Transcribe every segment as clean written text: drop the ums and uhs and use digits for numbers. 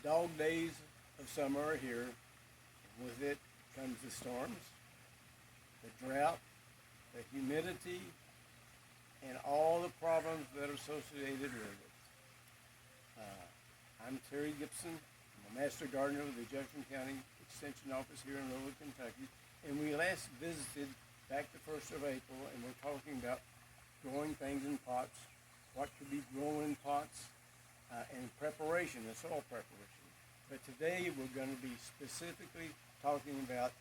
dog days of summer are here, and with it comes the storms, the drought, the humidity, and all the problems that are associated with it. I'm Terry Gibson. I'm a Master Gardener with the Jefferson County Extension Office here in Louisville, Kentucky. And we last visited back the 1st of April, and we're talking about growing things in pots, what could be grown in pots, and preparation, the soil preparation. But today we're going to be specifically talking about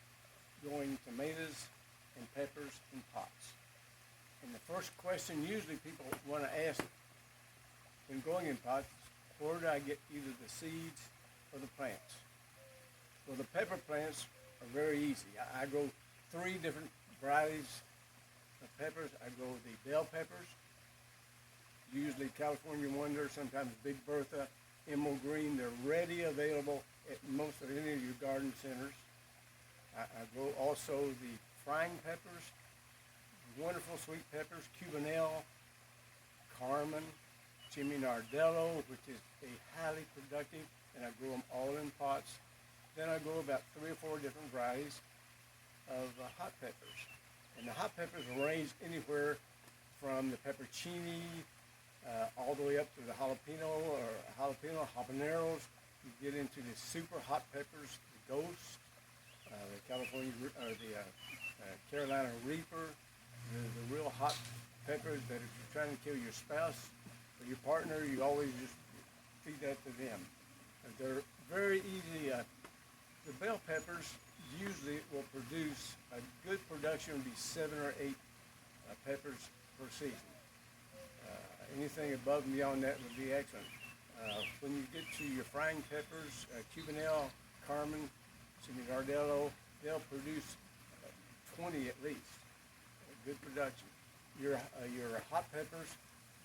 growing tomatoes and peppers in pots. And the first question usually people want to ask when growing in pots, where do I get either the seeds or the plants? Well, the pepper plants are very easy. I grow 3 different varieties of peppers. I grow the bell peppers, usually California Wonder, sometimes Big Bertha, Emerald Green. They're ready available at most of any of your garden centers. I grow also the frying peppers, wonderful sweet peppers, Cubanelle, Carmen, Jimmy Nardello, which is a highly productive, and I grow them all in pots. Then I grow about 3 or 4 different varieties of hot peppers. And the hot peppers range anywhere from the peppercini all the way up to the habaneros. You get into the super hot peppers, the Ghost, the California, or the Carolina Reaper, the real hot peppers that if you're trying to kill your spouse or your partner, you always just feed that to them. They're very easy. The bell peppers usually will produce a good production, would be 7 or 8 peppers per season. Anything above and beyond that would be excellent. When you get to your frying peppers, Cubanelle, Carmen, Jimmy Nardello, they'll produce 20 at least. Good production. Your hot peppers,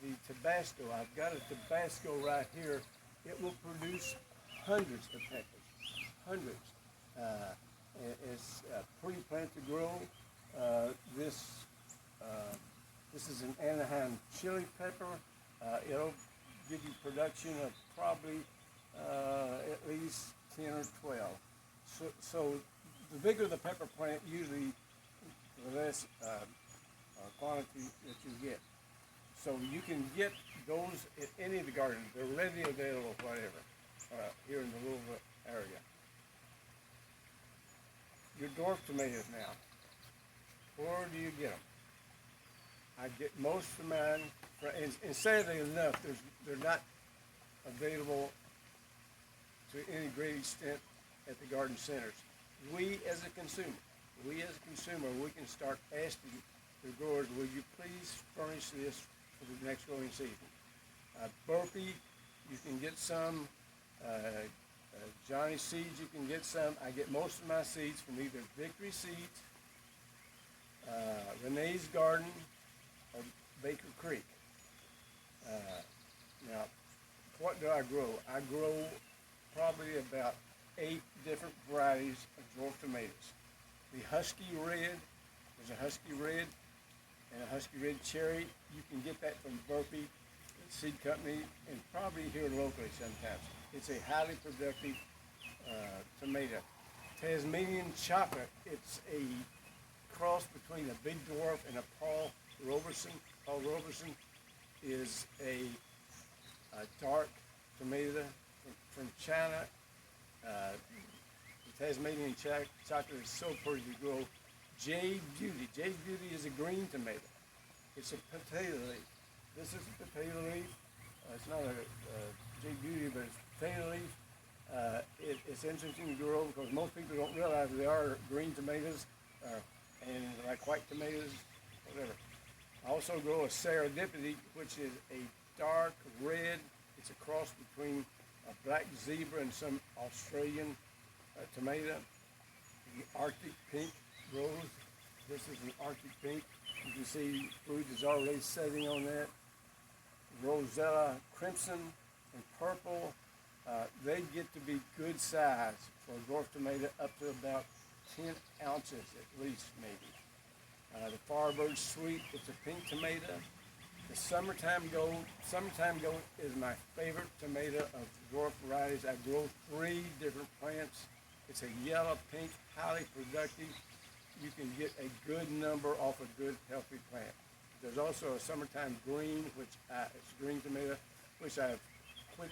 the Tabasco, I've got a Tabasco right here. It will produce hundreds of peppers, hundreds. It's a pretty plant to grow. This is an Anaheim chili pepper. It'll give you production of probably at least 10 or 12. So the bigger the pepper plant, usually the less quantity that you get. So you can get those at any of the gardens. They're readily available, whatever, here in the Louisville area. Your dwarf tomatoes now. Where do you get them? I get most of mine, and sadly enough, they're not available to any great extent at the garden centers. We as a consumer, we can start asking the growers, will you please furnish this for the next growing season? Burpee, you can get some. Johnny Seeds, you can get some. I get most of my seeds from either Victory Seeds, Renee's Garden, or Baker Creek. Now, what do I grow? I grow probably about 8 different varieties of dwarf tomatoes. The Husky Red, there's a Husky Red and a Husky Red Cherry. You can get that from Burpee Seed Company and probably here locally sometimes. It's a highly productive tomato. Tasmanian Chocolate, it's a cross between a big dwarf and a Paul Roberson. Paul Roberson is a dark tomato from China. The Tasmanian Chocolate is so pretty to grow. Jade Beauty. Jade Beauty is a green tomato. It's a potato leaf. This is a potato leaf. It's not a Jade Beauty, but it's potato leaf. It's interesting to grow because most people don't realize they are green tomatoes and like white tomatoes, whatever. I also grow a serendipity, which is a dark red. It's a cross between a black zebra and some Australian tomato. The Arctic Pink grows. This is the Arctic Pink. You can see fruit is already setting on that. Rosella Crimson and Purple. They get to be good size for a dwarf tomato, up to about 10 ounces at least, maybe. The Firebird Sweet, it's a pink tomato. The Summertime Gold is my favorite tomato of dwarf varieties. I grow 3 different plants. It's a yellow, pink, highly productive. You can get a good number off a good, healthy plant. There's also a Summertime Green, it's green tomato, which I've quit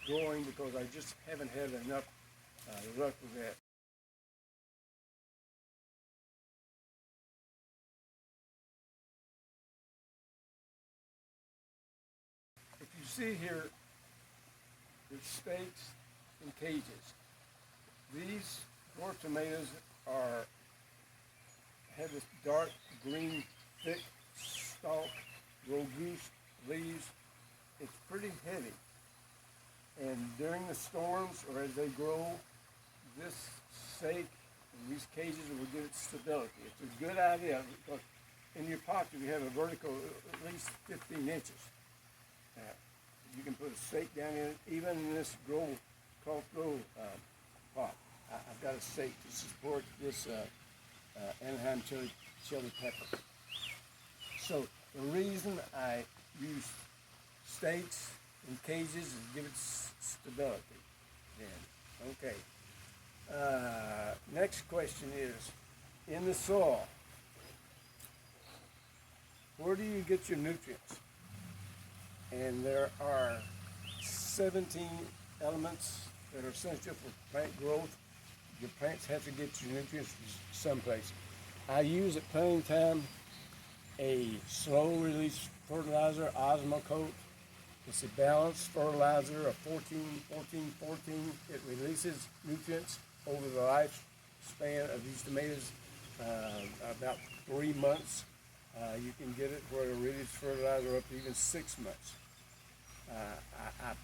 growing because I just haven't had enough luck with that. If you see here, there's stakes and cages. These dwarf tomatoes have this dark green, thick stalk, robust leaves. It's pretty heavy. And during the storms or as they grow, this stake and these cages will give it stability. It's a good idea because in your pot you have a vertical at least 15 inches. You can put a stake down in it, even in this cloth grow pot. I've got a stake to support this Anaheim chili pepper. So the reason I use stakes and cages is to give it stability. Then, okay. Next question is, in the soil, where do you get your nutrients? And there are 17 elements that are essential for plant growth. Your plants have to get your nutrients someplace. I use at planting time a slow release fertilizer, Osmocote. It's a balanced fertilizer of 14. It releases nutrients over the lifespan of these tomatoes, about 3 months. You can get it where it releases fertilizer up to even 6 months. I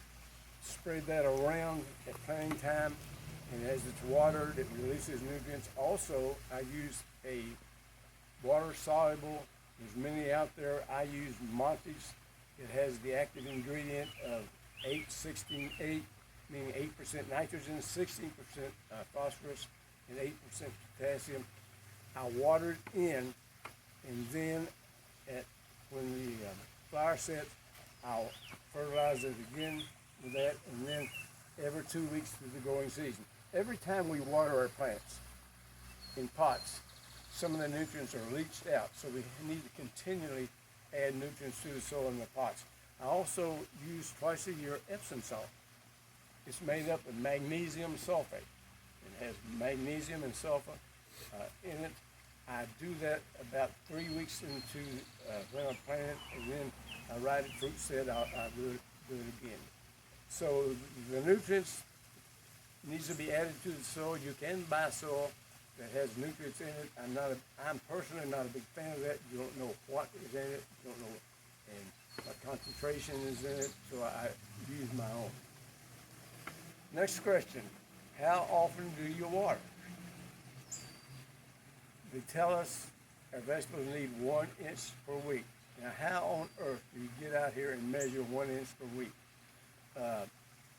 spread that around at planting time, and as it's watered, it releases nutrients. Also, I use a water-soluble. There's many out there. I use Monty's. It has the active ingredient of 8-16-8, meaning 8% nitrogen, 16% phosphorus, and 8% potassium. I water it in, and then when the flower sets, I'll fertilize it again with that, and then every 2 weeks through the growing season. Every time we water our plants in pots, some of the nutrients are leached out, so we need to continually add nutrients to the soil in the pots. I also use twice a year Epsom salt. It's made up of magnesium sulfate. It has magnesium and sulfur in it. I do that about 3 weeks into when I plant it, and then I ride it fruit set, I'll do it again. So the nutrients needs to be added to the soil. You can buy soil that has nutrients in it. I'm personally not a big fan of that. You don't know what is in it. You don't know and what concentration is in it. So I use my own. Next question: how often do you water? They tell us our vegetables need 1 inch per week. Now, how on earth do you get out here and measure 1 inch per week?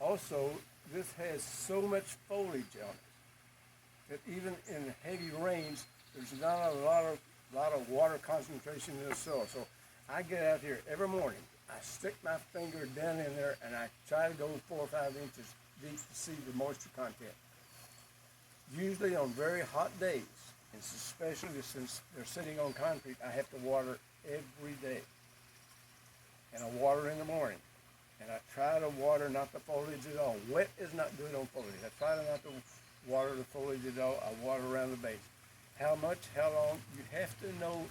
Also, this has so much foliage on it that even in heavy rains, there's not a lot of water concentration in the soil. So I get out here every morning. I stick my finger down in there, and I try to go 4 or 5 inches deep to see the moisture content. Usually on very hot days, and especially since they're sitting on concrete, I have to water every day. And I water in the morning. And I try to water not the foliage at all. Wet is not good on foliage. I try not to water the foliage at all. I water around the base. How much, how long, you have to know,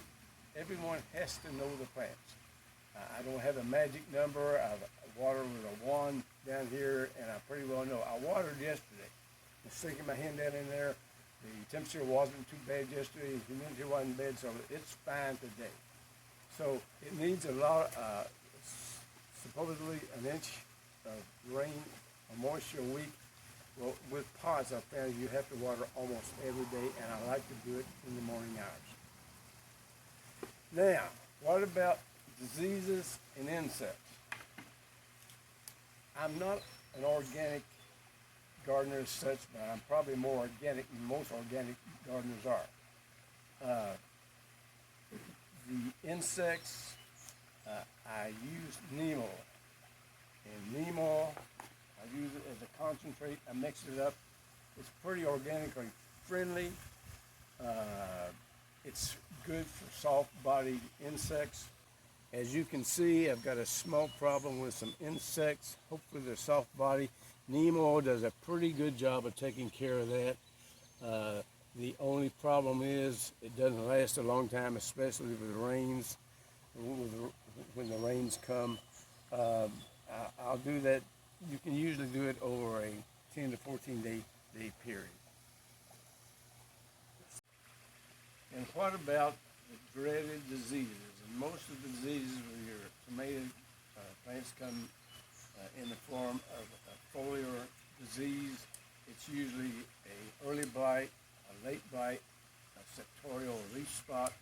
everyone has to know the plants. I don't have a magic number. I water with a wand down here, and I pretty well know. I watered yesterday. I'm sticking my hand down in there. The temperature wasn't too bad yesterday. The humidity wasn't bad, so it's fine today. So it needs a lot, supposedly an inch of rain or moisture a week. Well, with pots, I found you have to water almost every day, and I like to do it in the morning hours. Now, what about diseases and insects? I'm not an organic gardener as such, but I'm probably more organic than most organic gardeners are. The insects I use neem oil. And neem oil, I use it as a concentrate. I mix it up. It's pretty organically friendly. It's good for soft-bodied insects. As you can see, I've got a small problem with some insects. Hopefully they're soft-bodied. Neem oil does a pretty good job of taking care of that. The only problem is it doesn't last a long time, especially with the rains. When the rains come, I'll do that. You can usually do it over a 10 to 14 day period. And what about the dreaded diseases? And most of the diseases with your tomato plants come in the form of a foliar disease. It's usually an early blight, a late blight, a sectorial leaf spot.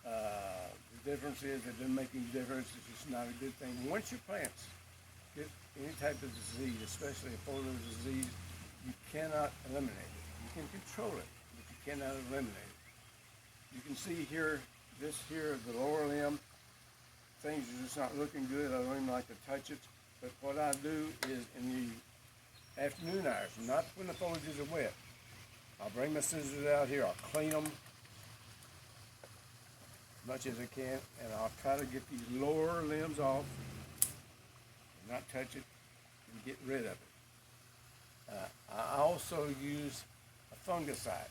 The difference is it doesn't make any difference. It's just not a good thing. Once your plants get any type of disease, especially a foliar disease, you cannot eliminate it. You can control it, but you cannot eliminate it. You can see here, this here, the lower limb, things are just not looking good. I don't even like to touch it. But what I do is in the afternoon hours, not when the foliages are wet, I'll bring my scissors out here, I'll clean them as much as I can, and I'll try to get these lower limbs off, and not touch it, and get rid of it. I also use a fungicide.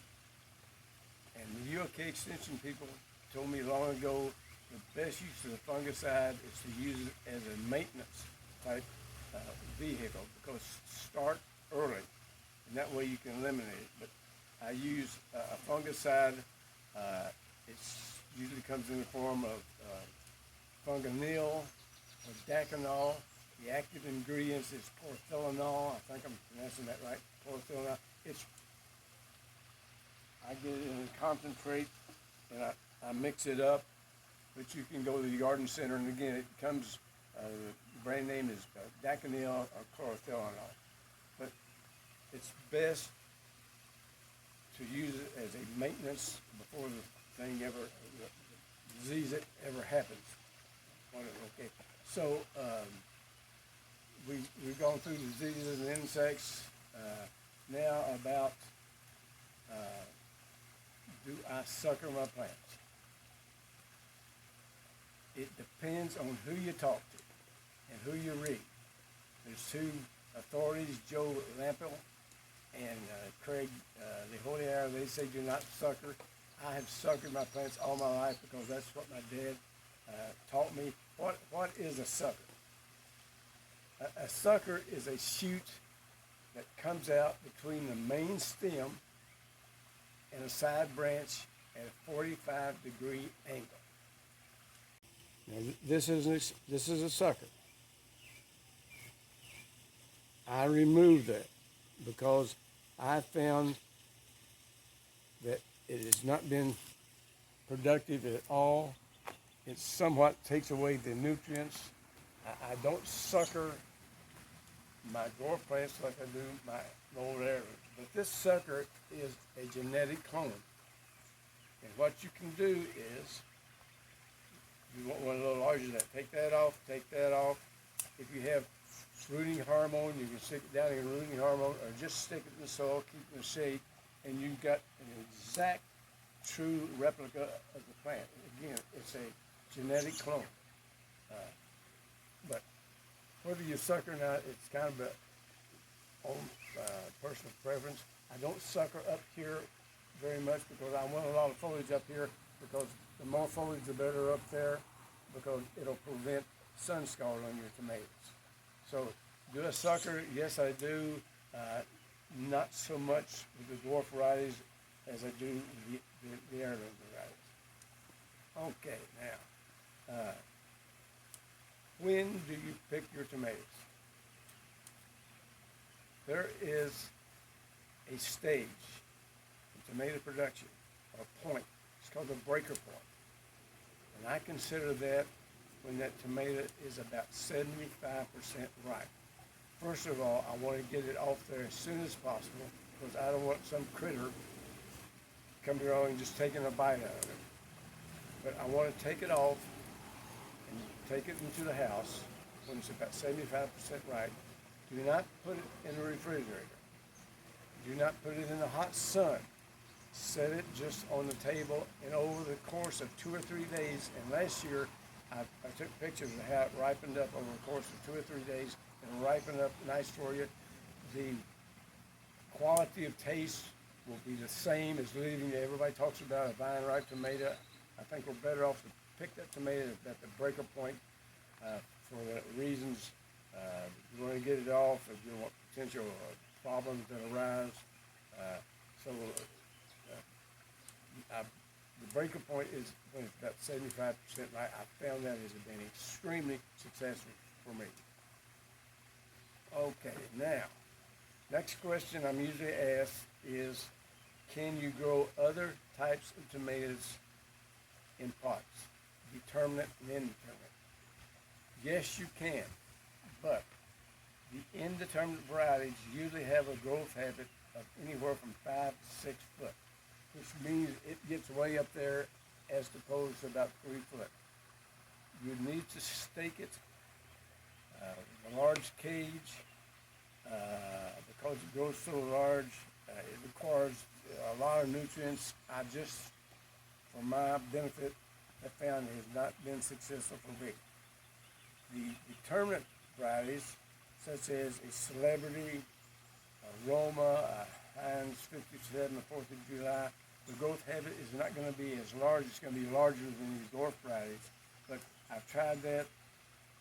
And the UK Extension people told me long ago the best use of the fungicide is to use it as a maintenance type vehicle, because start early, and that way you can eliminate it. But I use a fungicide. It usually comes in the form of fungonil or daconol. The active ingredients is chlorothalonol. I think I'm pronouncing that right. Chlorothalonol. I get it in a concentrate, and I mix it up. But you can go to the garden center, and again, it comes. The brand name is daconil or chlorothalonol. But it's best to use it as a maintenance before the thing ever, the disease ever happens. Okay, so we've gone through diseases and insects. Now about do I sucker my plants? It depends on who you talk to and who you read. There's two authorities, Joe Lampel and Craig Leholier. They say do not sucker. I have suckered my plants all my life because that's what my dad taught me. What is a sucker? A sucker is a shoot that comes out between the main stem and a side branch at a 45-degree angle. Now this is a sucker. I removed that because I found that it has not been productive at all. It somewhat takes away the nutrients. I don't sucker my dwarf plants like I do my old arrows. But this sucker is a genetic clone. And what you can do is, you want one a little larger than that. Take that off, take that off. If you have rooting hormone, you can stick it down in rooting hormone, or just stick it in the soil, keep it in the shade, and you've got an exact, true replica of the plant. Again, it's a genetic clone. But whether you sucker or not, it's kind of a own personal preference. I don't sucker up here very much because I want a lot of foliage up here, because the more foliage the better up there, because it'll prevent sun scald on your tomatoes. So do a sucker? Yes, I do. Not so much with the dwarf varieties as I do with the heirloom varieties. Okay, now, when do you pick your tomatoes? There is a stage in tomato production, or point. It's called the breaker point. And I consider that when that tomato is about 75% ripe. First of all, I want to get it off there as soon as possible, because I don't want some critter coming along and just taking a bite out of it. But I want to take it off and take it into the house when it's about 75% ripe. Do not put it in the refrigerator. Do not put it in the hot sun. Set it just on the table, and over the course of 2 or 3 days, and last year I took pictures of how it ripened up over the course of 2 or 3 days, and ripened up nice for you. The quality of taste will be the same as leaving. Everybody talks about a vine ripe tomato. I think we're better off to pick that tomato at the breaker point for the reasons you want to get it off, if you want potential problems that arise. The breaker point is when it's about 75% right. I found that has been extremely successful for me. Okay, now, next question I'm usually asked is, can you grow other types of tomatoes in pots? Determinate and indeterminate. Yes, you can, but the indeterminate varieties usually have a growth habit of anywhere from 5 to 6 foot, which means it gets way up there as opposed to about 3 foot. You need to stake it in a large cage because it grows so large. It requires a lot of nutrients. I just, for my benefit, have found it has not been successful for me. The determinate varieties, such as a Celebrity, a Roma, a Heinz 57, the 4th of July, the growth habit is not going to be as large. It's going to be larger than these dwarf varieties. But I've tried that.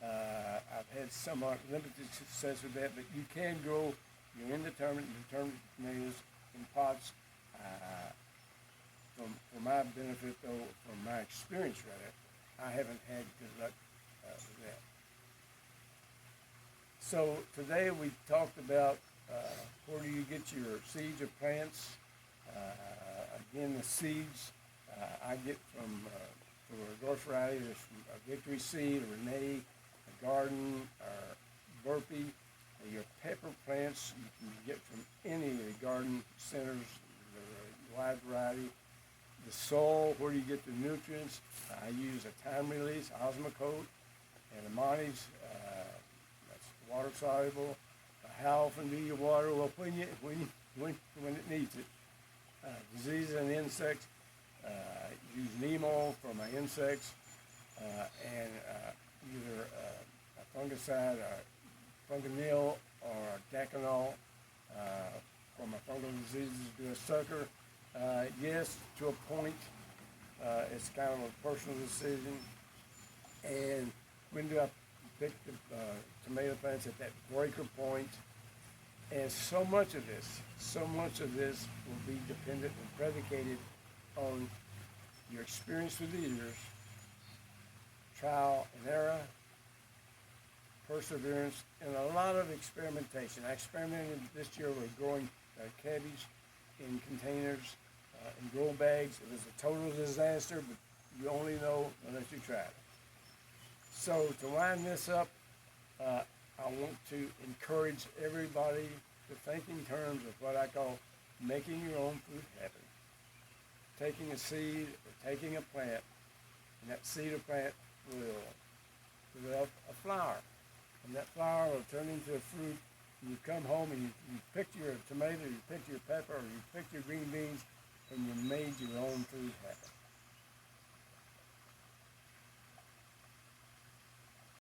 I've had somewhat limited success with that. But you can grow your indeterminate and determinate tomatoes in pots. For my benefit, though, from my experience rather, I haven't had good luck with that. So today we talked about where do you get your seeds or plants. Again, the seeds I get from for dwarf varieties from a Victory Seed, a Renee, a Garden, or Burpee. Your pepper plants you can get from any of the garden centers, the wide variety. The soil, where do you get the nutrients? I use a time release, Osmocote, and Amani's, that's water soluble. How often do you water? Well, when it needs it. Diseases and insects, use Nemo for my insects, and either a fungicide, Funganil, or Daconol for my fungal diseases. Do a sucker. Yes, to a point. It's kind of a personal decision. And when do I pick the tomato plants at that breaker point? And so much of this will be dependent and predicated on your experience through the years, trial and error, perseverance, and a lot of experimentation. I experimented this year with growing cabbage in containers, in grow bags. It was a total disaster, but you only know unless you try it. So to wind this up, I want to encourage everybody to think in terms of what I call making your own food happen. Taking a seed or taking a plant, and that seed or plant will develop a flower. And that flower will turn into a fruit. And you come home and you picked your tomato, you picked your pepper, or you picked your green beans, and you made your own food happen.